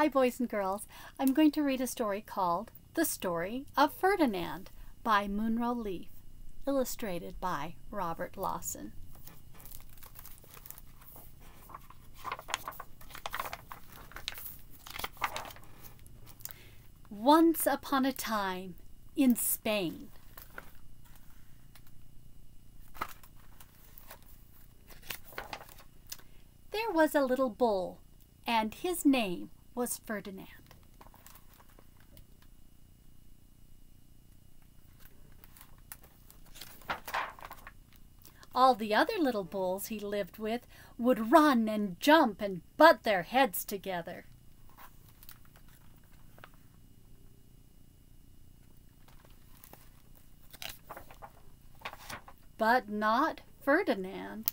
Hi, boys and girls. I'm going to read a story called The Story of Ferdinand by Munro, illustrated by Robert Lawson. Once upon a time in Spain. There was a little bull, and his name was Ferdinand. All the other little bulls he lived with would run and jump and butt their heads together. But not Ferdinand.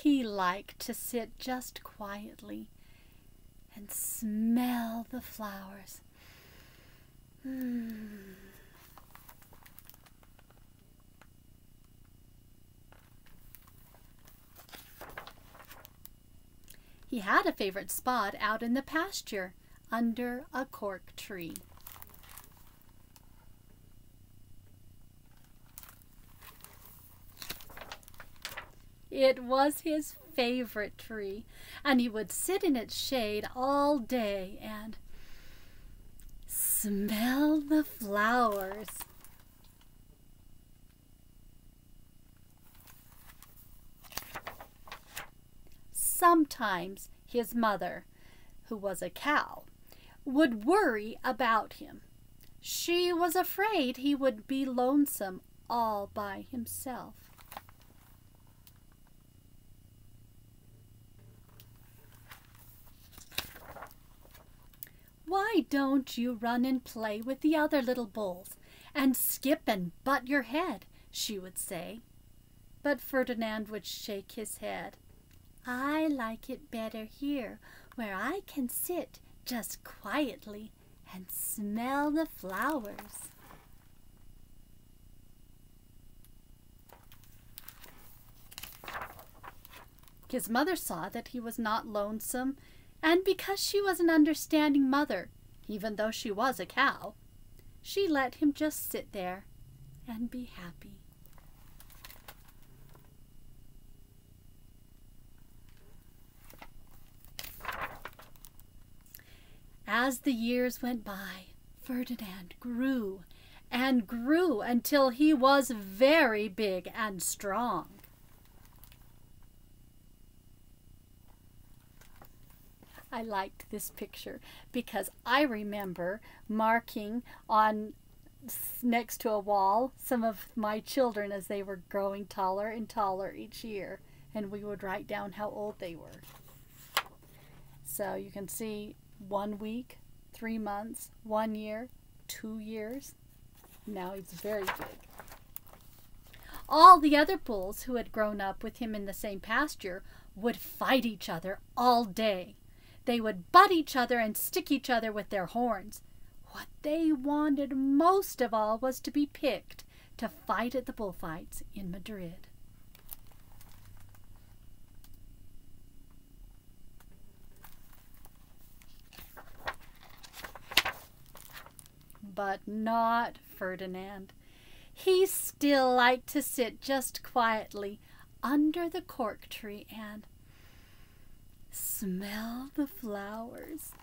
He liked to sit just quietly and smell the flowers. He had a favorite spot out in the pasture under a cork tree. It was his favorite tree, and he would sit in its shade all day and smell the flowers. Sometimes his mother, who was a cow, would worry about him. She was afraid he would be lonesome all by himself. "Why don't you run and play with the other little bulls and skip and butt your head?" she would say. But Ferdinand would shake his head. "I like it better here, where I can sit just quietly and smell the flowers." His mother saw that he was not lonesome, and because she was an understanding mother, even though she was a cow, she let him just sit there and be happy. As the years went by, Ferdinand grew and grew until he was very big and strong. I liked this picture because I remember marking on next to a wall some of my children as they were growing taller and taller each year, and we would write down how old they were. So you can see 1 week, 3 months, 1 year, 2 years. Now he's very big. All the other bulls who had grown up with him in the same pasture would fight each other all day. They would butt each other and stick each other with their horns. What they wanted most of all was to be picked to fight at the bullfights in Madrid. But not Ferdinand. He still liked to sit just quietly under the cork tree and smell the flowers.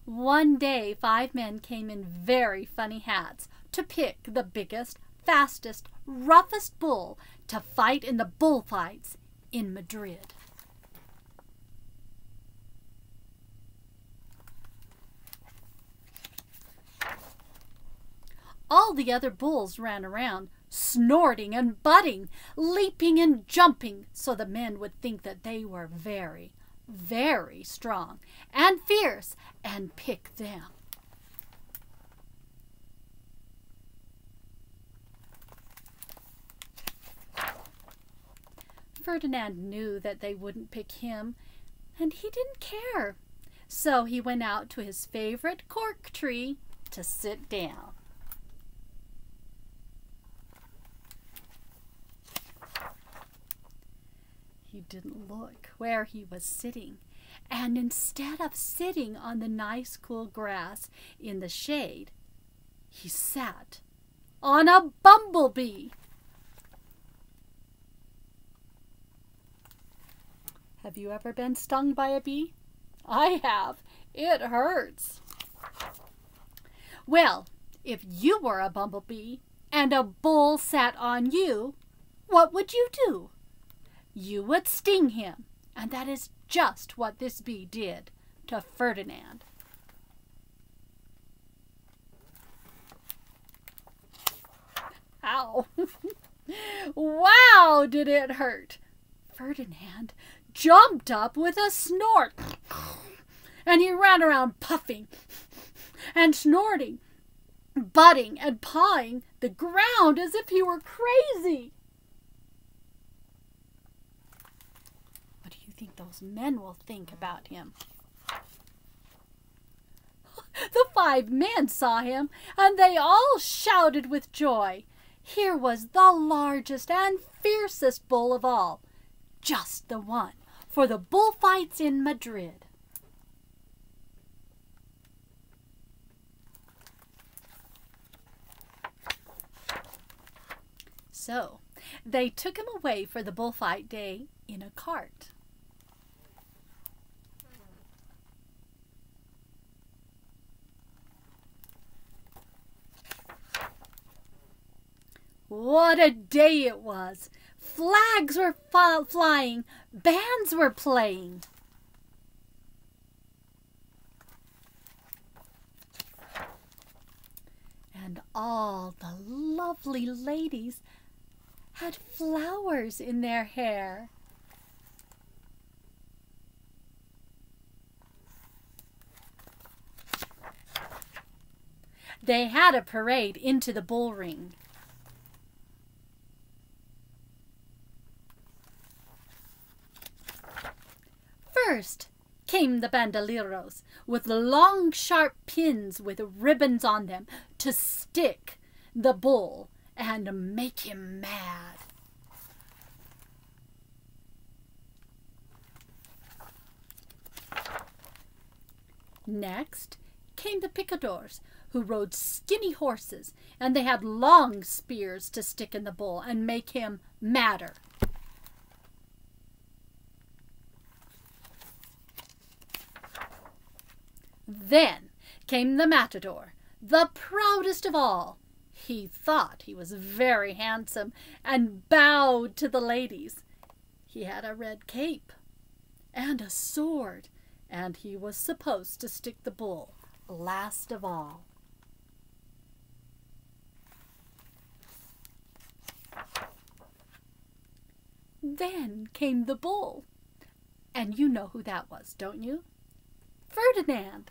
One day, 5 men came in very funny hats to pick the biggest, fastest, roughest bull to fight in the bullfights in Madrid. All the other bulls ran around, snorting and butting, leaping and jumping, so the men would think that they were very, very strong and fierce and pick them. Ferdinand knew that they wouldn't pick him, and he didn't care. So he went out to his favorite cork tree to sit down. He didn't look where he was sitting, and instead of sitting on the nice cool grass in the shade, he sat on a bumblebee. Have you ever been stung by a bee? I have. It hurts. Well, if you were a bumblebee and a bull sat on you, what would you do? You would sting him, and that is just what this bee did to Ferdinand. Ow! Wow, did it hurt! Ferdinand jumped up with a snort, and he ran around puffing and snorting, butting and pawing the ground as if he were crazy. What do you think those men will think about him? The 5 men saw him, and they all shouted with joy. Here was the largest and fiercest bull of all, just the one for the bullfights in Madrid. So they took him away for the bullfight day in a cart. What a day it was! Flags were flying, bands were playing. And all the lovely ladies had flowers in their hair. They had a parade into the bull ring. First came the bandoleros with long sharp pins with ribbons on them to stick the bull and make him mad. Next came the picadors, who rode skinny horses, and they had long spears to stick in the bull and make him madder. Then came the matador, the proudest of all. He thought he was very handsome and bowed to the ladies. He had a red cape and a sword, and he was supposed to stick the bull last of all. Then came the bull, and you know who that was, don't you? Ferdinand.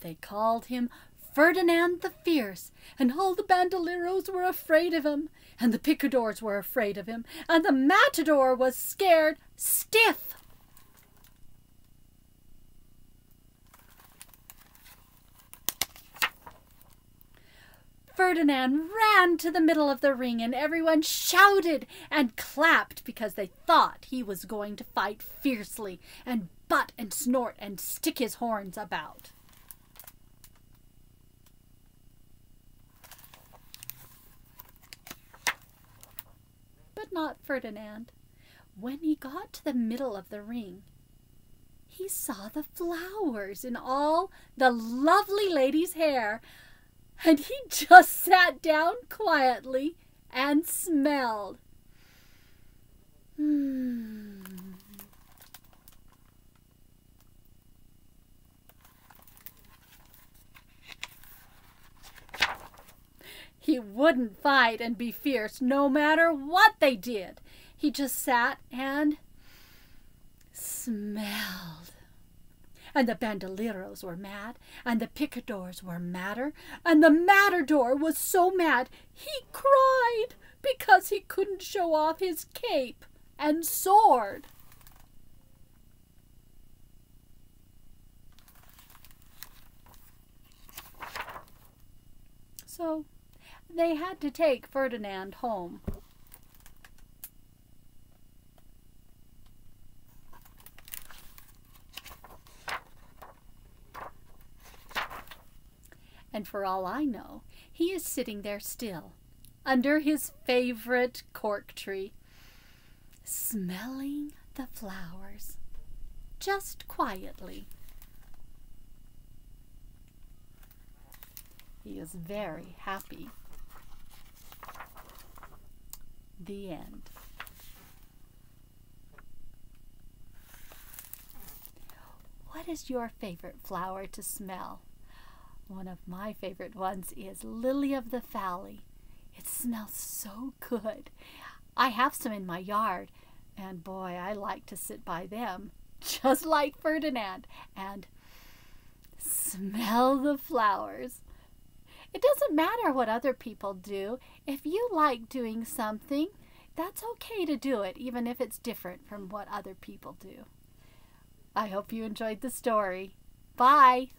They called him Ferdinand the Fierce, and all the bandoleros were afraid of him, and the picadors were afraid of him, and the matador was scared stiff. Ferdinand ran to the middle of the ring, and everyone shouted and clapped because they thought he was going to fight fiercely and butt and snort and stick his horns about. But not Ferdinand. When he got to the middle of the ring, he saw the flowers in all the lovely lady's hair, and he just sat down quietly and smelled. He wouldn't fight and be fierce no matter what they did. He just sat and smelled. And the bandoleros were mad, and the picadors were madder, and the matador was so mad he cried because he couldn't show off his cape. and soared. So they had to take Ferdinand home. And for all I know, he is sitting there still, under his favorite cork tree, smelling the flowers, just quietly. He is very happy. The end. What is your favorite flower to smell? One of my favorite ones is Lily of the Valley. It smells so good. I have some in my yard, and boy, I like to sit by them, just like Ferdinand, and smell the flowers. It doesn't matter what other people do. If you like doing something, that's okay to do it, even if it's different from what other people do. I hope you enjoyed the story. Bye!